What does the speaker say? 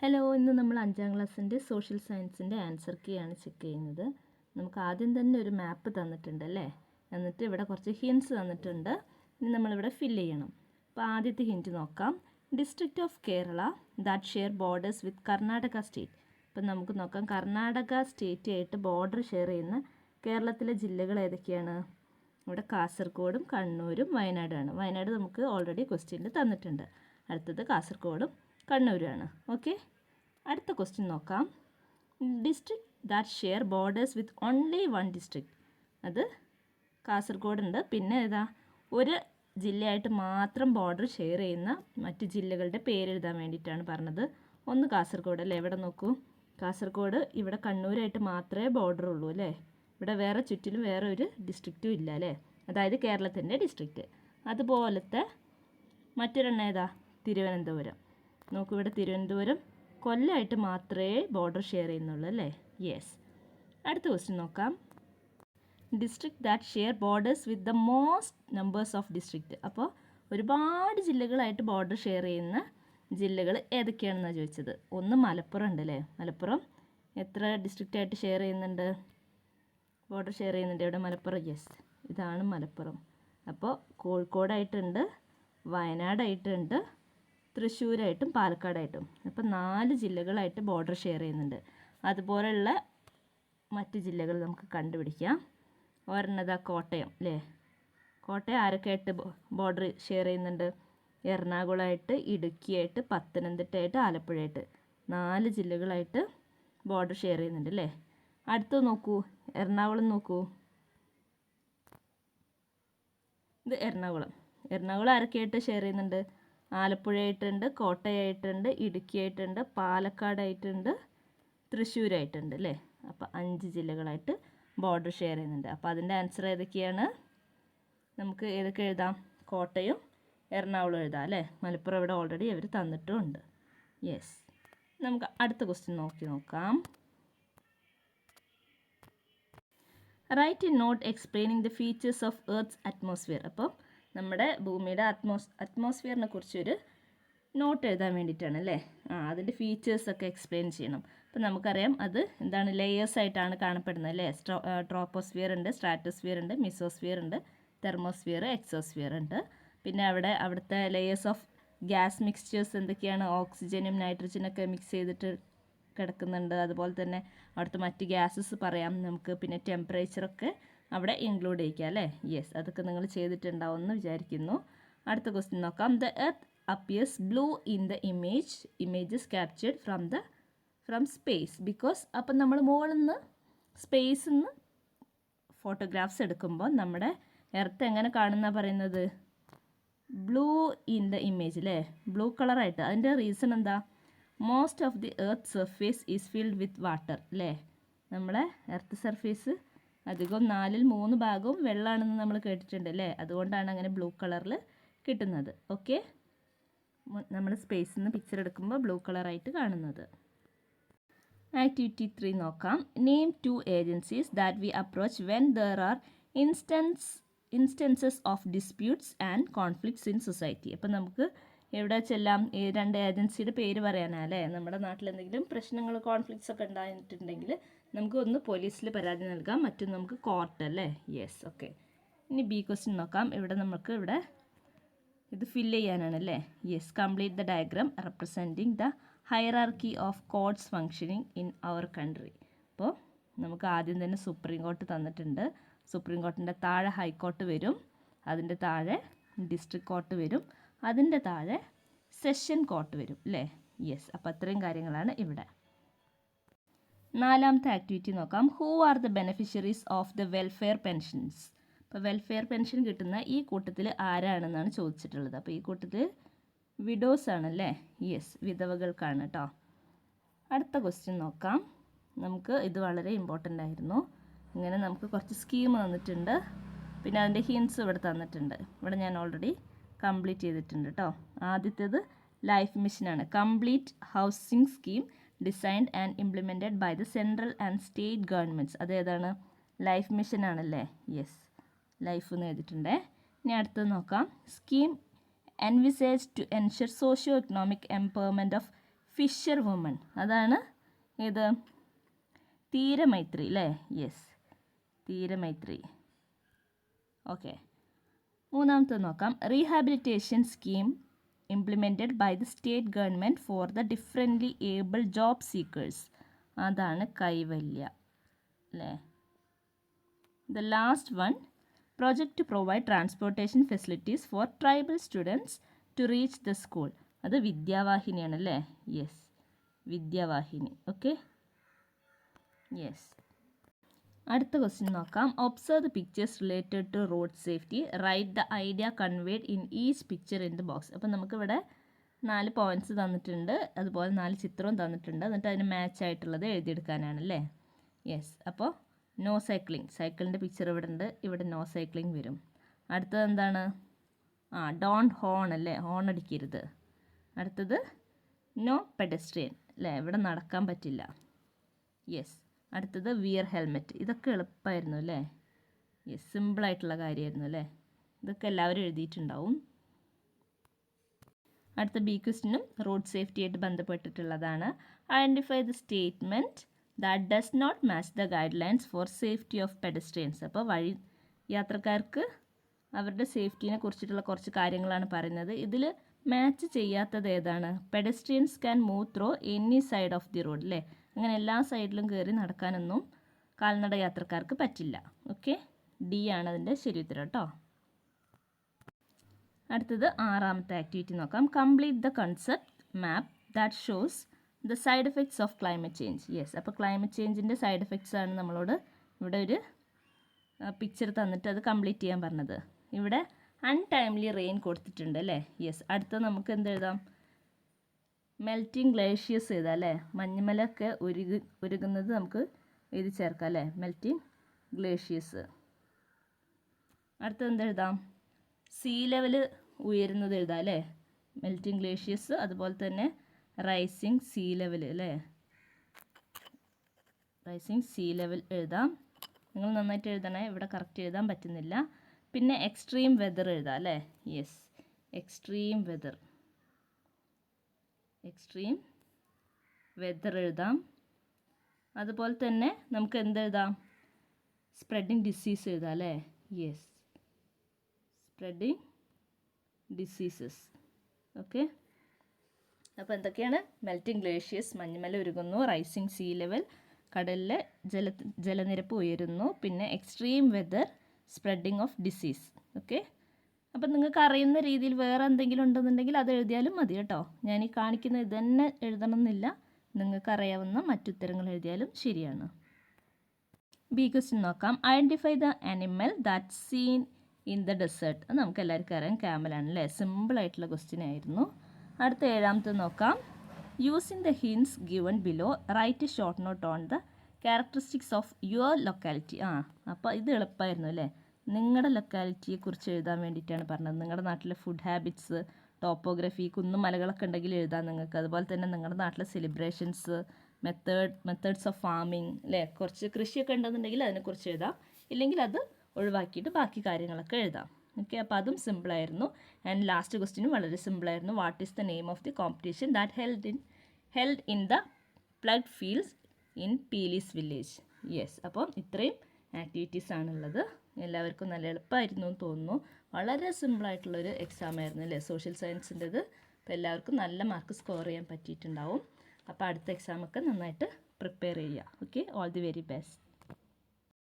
Hello, ഇന്ന് നമ്മൾ 5ാം ക്ലാസ്സിൻ്റെ സോഷ്യൽ സയൻസിൻ്റെ ആൻസർ കീയാണ് ചെക്ക് ചെയ്യുന്നത്. നമുക്ക് ആദ്യം തന്നെ ഒരു മാപ്പ് തന്നിട്ടുണ്ട് അല്ലേ, എന്നിട്ട് ഇവിടെ കുറച്ച് ഹിൻസ് തന്നിട്ടുണ്ട്. ഇനി നമ്മളിവിടെ ഫില്ല് ചെയ്യണം. അപ്പോൾ ആദ്യത്തെ ഹിൻറ്റ് നോക്കാം. District of Kerala that share borders with Karnataka state. അപ്പം നമുക്ക് നോക്കാം, കർണാടക സ്റ്റേറ്റുമായിട്ട് ബോർഡർ ഷെയർ ചെയ്യുന്ന കേരളത്തിലെ ജില്ലകൾ ഏതൊക്കെയാണ്? ഇവിടെ കാസർഗോഡും കണ്ണൂരും വയനാടുമാണ്. വയനാട് നമുക്ക് ഓൾറെഡി ക്വസ്റ്റ്യനിൽ തന്നിട്ടുണ്ട്. അടുത്തത് കാസർഗോഡും കണ്ണൂരാണ്. ഓക്കെ, അടുത്ത ക്വസ്റ്റ്യൻ നോക്കാം. District that share borders with only one district. അത് കാസർഗോഡുണ്ട്. പിന്നെ ഏതാ ഒരു ജില്ലയായിട്ട് മാത്രം ബോർഡർ ഷെയർ ചെയ്യുന്ന മറ്റ് ജില്ലകളുടെ പേരെഴുതാൻ വേണ്ടിയിട്ടാണ് പറഞ്ഞത്. ഒന്ന് കാസർഗോഡ് അല്ലേ, ഇവിടെ നോക്കൂ, കാസർഗോഡ് ഇവിടെ കണ്ണൂരായിട്ട് മാത്രമേ ബോർഡർ ഉള്ളൂ അല്ലേ. ഇവിടെ വേറെ ചുറ്റിലും വേറെ ഒരു ഡിസ്ട്രിക്റ്റും ഇല്ല അല്ലേ, അതായത് കേരളത്തിൻ്റെ ഡിസ്ട്രിക്റ്റ്. അതുപോലത്തെ മറ്റൊരെണ്ണം ഏതാ? തിരുവനന്തപുരം. നോക്കൂ, ഇവിടെ തിരുവനന്തപുരം കൊല്ലമായിട്ട് മാത്രമേ ബോർഡർ ഷെയർ ചെയ്യുന്നുള്ളൂ അല്ലേ. യെസ്. അടുത്ത ക്വസ്റ്റ്യൻ നോക്കാം. District that share borders with the most numbers of district. അപ്പോൾ ഒരുപാട് ജില്ലകളായിട്ട് ബോർഡർ ഷെയർ ചെയ്യുന്ന ജില്ലകൾ ഏതൊക്കെയാണെന്നാണ് ചോദിച്ചത്. ഒന്ന് മലപ്പുറം ഉണ്ട് അല്ലേ. മലപ്പുറം എത്ര ഡിസ്ട്രിക്റ്റായിട്ട് ഷെയർ ചെയ്യുന്നുണ്ട്? ബോർഡർ ഷെയർ ചെയ്യുന്നുണ്ട് ഇവിടെ മലപ്പുറം. യെസ്, ഇതാണ് മലപ്പുറം. അപ്പോൾ കോഴിക്കോടായിട്ടുണ്ട്, വയനാടായിട്ടുണ്ട്, തൃശ്ശൂരായിട്ടും പാലക്കാടായിട്ടും. അപ്പോൾ 4 ജില്ലകളായിട്ട് ബോർഡർ ഷെയർ ചെയ്യുന്നുണ്ട്. അതുപോലെയുള്ള മറ്റ് ജില്ലകൾ നമുക്ക് കണ്ടുപിടിക്കാം. ഒരെണ്ണതാ കോട്ടയം അല്ലേ. കോട്ടയം ആരൊക്കെയായിട്ട് ബോർഡർ ഷെയർ ചെയ്യുന്നുണ്ട്? എറണാകുളമായിട്ട്, ഇടുക്കിയായിട്ട്, പത്തനംതിട്ടയായിട്ട്, ആലപ്പുഴയായിട്ട്. 4 ജില്ലകളായിട്ട് ബോർഡർ ഷെയർ ചെയ്യുന്നുണ്ട് അല്ലേ. അടുത്ത് നോക്കൂ, എറണാകുളം നോക്കൂ. ഇത് എറണാകുളം ആരൊക്കെയായിട്ട് ഷെയർ ചെയ്യുന്നുണ്ട്? ആലപ്പുഴയായിട്ടുണ്ട്, കോട്ടയമായിട്ടുണ്ട്, ഇടുക്കിയായിട്ടുണ്ട്, പാലക്കാടായിട്ടുണ്ട്, തൃശ്ശൂരായിട്ടുണ്ട് അല്ലേ. അപ്പോൾ 5 ജില്ലകളായിട്ട് ബോർഡർ ഷെയർ ചെയ്യുന്നുണ്ട്. അപ്പോൾ അതിൻ്റെ ആൻസർ ഏതൊക്കെയാണ്? നമുക്ക് ഏതൊക്കെ എഴുതാം? കോട്ടയം, എറണാകുളം എഴുതാം അല്ലേ. മലപ്പുറം ഇവിടെ ഓൾറെഡി അവർ തന്നിട്ടുമുണ്ട്. യെസ്. നമുക്ക് അടുത്ത ക്വസ്റ്റ്യൻ നോക്കാം. Write a note explaining the features of earth's atmosphere. അപ്പം നമ്മുടെ ഭൂമിയുടെ അറ്റ്മോസ്ഫിയറിനെ കുറിച്ചൊരു നോട്ട് എഴുതാൻ വേണ്ടിയിട്ടാണ് അല്ലേ. അതിൻ്റെ ഫീച്ചേഴ്സൊക്കെ എക്സ്പ്ലെയിൻ ചെയ്യണം. അപ്പം നമുക്കറിയാം അത് എന്താണ്, ലെയേഴ്സ് ആയിട്ടാണ് കാണപ്പെടുന്നത് അല്ലേ. ട്രോപ്പോസ്ഫിയർ ഉണ്ട്, സ്ട്രാറ്റോസ്ഫിയർ ഉണ്ട്, മിസോസ്ഫിയർ ഉണ്ട്, തെർമോസ്ഫിയർ, എക്സോസ്ഫിയർ ഉണ്ട്. പിന്നെ അവിടുത്തെ ലെയേഴ്സ് ഓഫ് ഗ്യാസ് മിക്സ്ചേഴ്സ് എന്തൊക്കെയാണ്? ഓക്സിജനും നൈട്രജനൊക്കെ മിക്സ് ചെയ്തിട്ട് കിടക്കുന്നുണ്ട്. അതുപോലെ തന്നെ അവിടുത്തെ മറ്റ് ഗ്യാസസ് പറയാം നമുക്ക്. പിന്നെ ടെമ്പറേച്ചറൊക്കെ അവിടെ ഇൻക്ലൂഡ് ചെയ്യിക്കുക അല്ലേ. യെസ്, അതൊക്കെ നിങ്ങൾ ചെയ്തിട്ടുണ്ടാവും എന്ന് വിചാരിക്കുന്നു. അടുത്ത ക്വസ്റ്റ്യൻ നോക്കാം. The earth appears blue in the images captured from space because. അപ്പം നമ്മൾ മുകളിൽ നിന്ന് സ്പേസിൽ നിന്ന് ഫോട്ടോഗ്രാഫ്സ് എടുക്കുമ്പോൾ നമ്മുടെ എർത്ത് എങ്ങനെ കാണുന്ന പറയുന്നത്? ബ്ലൂ ഇൻ ദ ഇമേജ് അല്ലേ, ബ്ലൂ കളറായിട്ട്. അതിൻ്റെ റീസൺ എന്താ? Most of the earth surface is filled with water അല്ലേ. നമ്മളെ എർത്ത് സർഫേസ് അധികം 4/3 ഭാഗവും വെള്ളമാണെന്ന് നമ്മൾ കേട്ടിട്ടുണ്ട് അല്ലേ. അതുകൊണ്ടാണ് അങ്ങനെ ബ്ലൂ കളറിൽ കിട്ടുന്നത്. ഓക്കെ, നമ്മൾ സ്പേസിൽ നിന്ന് പിക്ചർ എടുക്കുമ്പോൾ ബ്ലൂ കളറായിട്ട് കാണുന്നത്. ആക്ടിവിറ്റി 3 നോക്കാം. Name 2 agencies that we approach when there are instances of disputes and conflicts in society. അപ്പം നമുക്ക് എവിടെ ചെല്ലാം? 2 ഏജൻസിയുടെ പേര് പറയാനല്ലേ. നമ്മുടെ നാട്ടിൽ എന്തെങ്കിലും പ്രശ്നങ്ങൾ, കോൺഫ്ലിക്ട്സ് ഒക്കെ ഉണ്ടായിട്ടുണ്ടെങ്കിൽ നമുക്ക് ഒന്ന് പോലീസിൽ പരാതി നൽകാം, മറ്റൊന്ന് നമുക്ക് കോർട്ട് അല്ലേ. യെസ്. ഓക്കെ, ഇനി ബി ക്വസ്റ്റ്യൻ നോക്കാം. ഇവിടെ ഇത് ഫില്ല് ചെയ്യാനാണ് അല്ലേ. Yes. Complete the diagram representing the hierarchy of courts functioning in our country. അപ്പോൾ നമുക്ക് ആദ്യം തന്നെ സുപ്രീം കോർട്ട് തന്നിട്ടുണ്ട്. സുപ്രീം കോർട്ടിൻ്റെ താഴെ ഹൈക്കോർട്ട് വരും, അതിൻ്റെ താഴെ ഡിസ്ട്രിക്ട് കോർട്ട് വരും, അതിൻ്റെ താഴെ സെഷൻ കോർട്ട് വരും അല്ലേ. യെസ്. അപ്പോൾ അത്രയും കാര്യങ്ങളാണ് ഇവിടെ. 4ാമത്തെ ആക്ടിവിറ്റി നോക്കാം. Who are the beneficiaries of the welfare pensions. അപ്പോൾ വെൽഫെയർ പെൻഷൻ കിട്ടുന്ന ഈ കൂട്ടത്തിൽ ആരാണെന്നാണ് ചോദിച്ചിട്ടുള്ളത്. അപ്പോൾ ഈ കൂട്ടത്തിൽ വിഡോസ് ആണല്ലേ. യെസ്, വിധവകൾക്കാണ് കേട്ടോ. അടുത്ത ക്വസ്റ്റ്യൻ നോക്കാം. നമുക്ക് ഇത് വളരെ ഇമ്പോർട്ടൻ്റ് ആയിരുന്നു. ഇങ്ങനെ നമുക്ക് കുറച്ച് സ്കീം തന്നിട്ടുണ്ട്, പിന്നെ അതിൻ്റെ ഹിൻസ് ഇവിടെ തന്നിട്ടുണ്ട്. ഇവിടെ ഞാൻ ഓൾറെഡി കംപ്ലീറ്റ് ചെയ്തിട്ടുണ്ട് കേട്ടോ. ആദ്യത്തേത് ലൈഫ് മിഷനാണ്. Complete housing scheme designed and implemented by the central and state governments. അതേതാണ്? ലൈഫ് മിഷൻ ആണല്ലേ. യെസ്, ലൈഫ് എന്ന് എഴുതിയിട്ടുണ്ടേ. ഇനി അടുത്തത് നോക്കാം. Scheme envisaged to ensure socio-economic empowerment of fisher woman, അതാണ് ഏത്, തീരമൈത്രി അല്ലേ? യെസ്, തീരമൈത്രി. ഓക്കെ, മൂന്നാമത്തെ നോക്കാം. Rehabilitation scheme implemented by the state government for the differently able job seekers, അതാണ് കൈവല്യ അല്ലേ? The last one, project to provide transportation facilities for tribal students to reach the school, അത് വിദ്യാവാഹിനിയാണ് അല്ലേ? യെസ്, വിദ്യാവാഹിനി. Okay, yes. അടുത്ത question നോക്കാം. Observe the pictures related to road safety, write the idea conveyed in each picture in the box. അപ്പോൾ നമുക്കിവിടെ 4 points തന്നിട്ടുണ്ട്, അതുപോലെ 4 ചിത്രവും തന്നിട്ടുണ്ട്. എന്നിട്ട് അതിന് മാച്ച് ആയിട്ടുള്ളത് എഴുതിയെടുക്കാനാണ് അല്ലേ? യെസ്. അപ്പോൾ നോ സൈക്ലിംഗ്, സൈക്കിളിൻ്റെ പിക്ചർ ഇവിടെ ഉണ്ട്, ഇവിടെ നോ സൈക്ലിംഗ് വരും. അടുത്തത് എന്താണ്? ഡോണ്ട് ഹോൺ അല്ലേ, ഹോൺ അടിക്കരുത്. അടുത്തത് നോ പെഡസ്ട്രിയൻ അല്ലേ, ഇവിടെ നടക്കാൻ പറ്റില്ല. യെസ്. അടുത്തത് വിയർ ഹെൽമെറ്റ്, ഇതൊക്കെ എളുപ്പമായിരുന്നു അല്ലേ? യെസ്, സിമ്പിളായിട്ടുള്ള കാര്യമായിരുന്നു അല്ലേ? ഇതൊക്കെ എല്ലാവരും എഴുതിയിട്ടുണ്ടാവും. അടുത്ത ബി ക്വസ്റ്റിനും റോഡ് സേഫ്റ്റി ആയിട്ട് ബന്ധപ്പെട്ടിട്ടുള്ളതാണ്. Identify the statement that does not match the guidelines for safety of pedestrians. അപ്പോൾ വഴി യാത്രക്കാർക്ക് അവരുടെ സേഫ്റ്റിനെ കുറിച്ചിട്ടുള്ള കുറച്ച് കാര്യങ്ങളാണ് പറയുന്നത്. ഇതിൽ മാച്ച് ചെയ്യാത്തത് ഏതാണ്? Pedestrians can move through any side of the road അല്ലേ? അങ്ങനെ എല്ലാ സൈഡിലും കയറി നടക്കാനൊന്നും കാൽനട യാത്രക്കാർക്ക് പറ്റില്ല. ഓക്കെ, ഡി ആണ് അതിൻ്റെ ശരി ഉത്തരം കേട്ടോ. അടുത്തത് 6ാമത്തെ ആക്ടിവിറ്റി നോക്കാം. Complete the concept map that shows the side effects of climate change. Yes, അപ്പോൾ ക്ലൈമറ്റ് ചേഞ്ചിൻ്റെ സൈഡ് എഫക്ട്സ് ആണ് നമ്മളോട് ഇവിടെ ഒരു പിക്ചർ തന്നിട്ട് അത് കംപ്ലീറ്റ് ചെയ്യാൻ പറഞ്ഞത്. ഇവിടെ അൺടൈംലി റെയിൻ കൊടുത്തിട്ടുണ്ട് അല്ലേ? യെസ്. അടുത്തത് നമുക്ക് എന്ത് എഴുതാം? മെൽറ്റിംഗ് ഗ്ലേഷ്യേഴ്സ് എഴുതാം അല്ലേ? മഞ്ഞുമലൊക്കെ ഉരുകുന്നത് നമുക്ക് എഴുതി ചേർക്കാം അല്ലേ? Melting glaciers. അടുത്തത് എന്തെഴുതാം? സീ ലെവൽ ഉയരുന്നത് എഴുതാം അല്ലേ? മെൽറ്റിംഗ് ഗ്ലേഷ്യേഴ്സ്, അതുപോലെ തന്നെ റൈസിങ് സീ ലെവൽ അല്ലേ? റൈസിങ് സീ ലെവൽ എഴുതാം. നിങ്ങൾ നന്നായിട്ട് എഴുതണേ, ഇവിടെ കറക്റ്റ് എഴുതാൻ പറ്റുന്നില്ല. പിന്നെ എക്സ്ട്രീം വെതർ എഴുതാം അല്ലേ? Yes, extreme weather, extreme weather എഴുതാം. അതുപോലെ തന്നെ നമുക്ക് എന്തെഴുതാം? സ്പ്രെഡിങ് ഡിസീസ് എഴുതാം അല്ലേ? Yes, spreading diseases. ഓക്കെ, അപ്പോൾ എന്തൊക്കെയാണ്? മെൽറ്റിംഗ് ഗ്ലേഷ്യേഴ്സ്, മഞ്ഞുമല ഉരുകുന്നു. റൈസിങ് സീ ലെവൽ, കടലിലെ ജലനിരപ്പ് ഉയരുന്നു. പിന്നെ extreme weather, spreading of disease. Okay, അപ്പം നിങ്ങൾക്ക് അറിയുന്ന രീതിയിൽ വേറെ എന്തെങ്കിലും ഉണ്ടെന്നുണ്ടെങ്കിൽ അത് എഴുതിയാലും മതി കേട്ടോ. ഞാൻ ഈ കാണിക്കുന്ന ഇത് തന്നെ എഴുതണം എന്നില്ല, നിങ്ങൾക്ക് അറിയാവുന്ന മറ്റുത്തരങ്ങൾ എഴുതിയാലും ശരിയാണ്. ബി ക്വസ്റ്റ്യൻ നോക്കാം. Identify the animal that seen in the desert. അത് നമുക്ക് എല്ലാവർക്കും അറിയാം, ക്യാമലാണ് അല്ലേ? സിമ്പിളായിട്ടുള്ള ക്വസ്റ്റ്യൻ ആയിരുന്നു. അടുത്ത 7ാമത്തെ നോക്കാം. Using the hints given below write a short note on the characteristics of your locality. അപ്പോൾ ഇത് എളുപ്പമായിരുന്നു അല്ലേ? നിങ്ങളുടെ ലൊക്കാലിറ്റിയെ കുറിച്ച് എഴുതാൻ വേണ്ടിയിട്ടാണ് പറഞ്ഞത്. നിങ്ങളുടെ നാട്ടിലെ ഫുഡ് ഹാബിറ്റ്സ്, ടോപ്പോഗ്രഫി, കുന്നും മലകളൊക്കെ ഉണ്ടെങ്കിൽ എഴുതാം നിങ്ങൾക്ക്. അതുപോലെ തന്നെ നിങ്ങളുടെ നാട്ടിലെ സെലിബ്രേഷൻസ്, മെത്തേഡ്സ് ഓഫ് ഫാമിങ് അല്ലേ? കുറച്ച് കൃഷിയൊക്കെ ഉണ്ടെന്നുണ്ടെങ്കിൽ അതിനെക്കുറിച്ച് എഴുതാം. ഇല്ലെങ്കിൽ അത് ഒഴിവാക്കിയിട്ട് ബാക്കി കാര്യങ്ങളൊക്കെ എഴുതാം. ഓക്കെ, അപ്പോൾ അതും സിമ്പിളായിരുന്നു. ആൻഡ് ലാസ്റ്റ് ക്വസ്റ്റ്യനും വളരെ സിമ്പിളായിരുന്നു. What is the name of the competition that held in the flood fields in Peelis village. Yes, അപ്പം ഇത്രയും ആക്ടിവിറ്റീസ് ആണുള്ളത്. എല്ലാവർക്കും നല്ല എളുപ്പമായിരുന്നു എന്ന് തോന്നുന്നു. വളരെ സിമ്പിളായിട്ടുള്ളൊരു എക്സാം ആയിരുന്നു അല്ലേ സോഷ്യൽ സയൻസിൻ്റെത്. അപ്പോൾ എല്ലാവർക്കും നല്ല മാർക്ക് സ്കോർ ചെയ്യാൻ പറ്റിയിട്ടുണ്ടാവും. അപ്പോൾ അടുത്ത എക്സാമൊക്കെ നന്നായിട്ട് പ്രിപ്പയർ ചെയ്യുക. Okay, all the very best.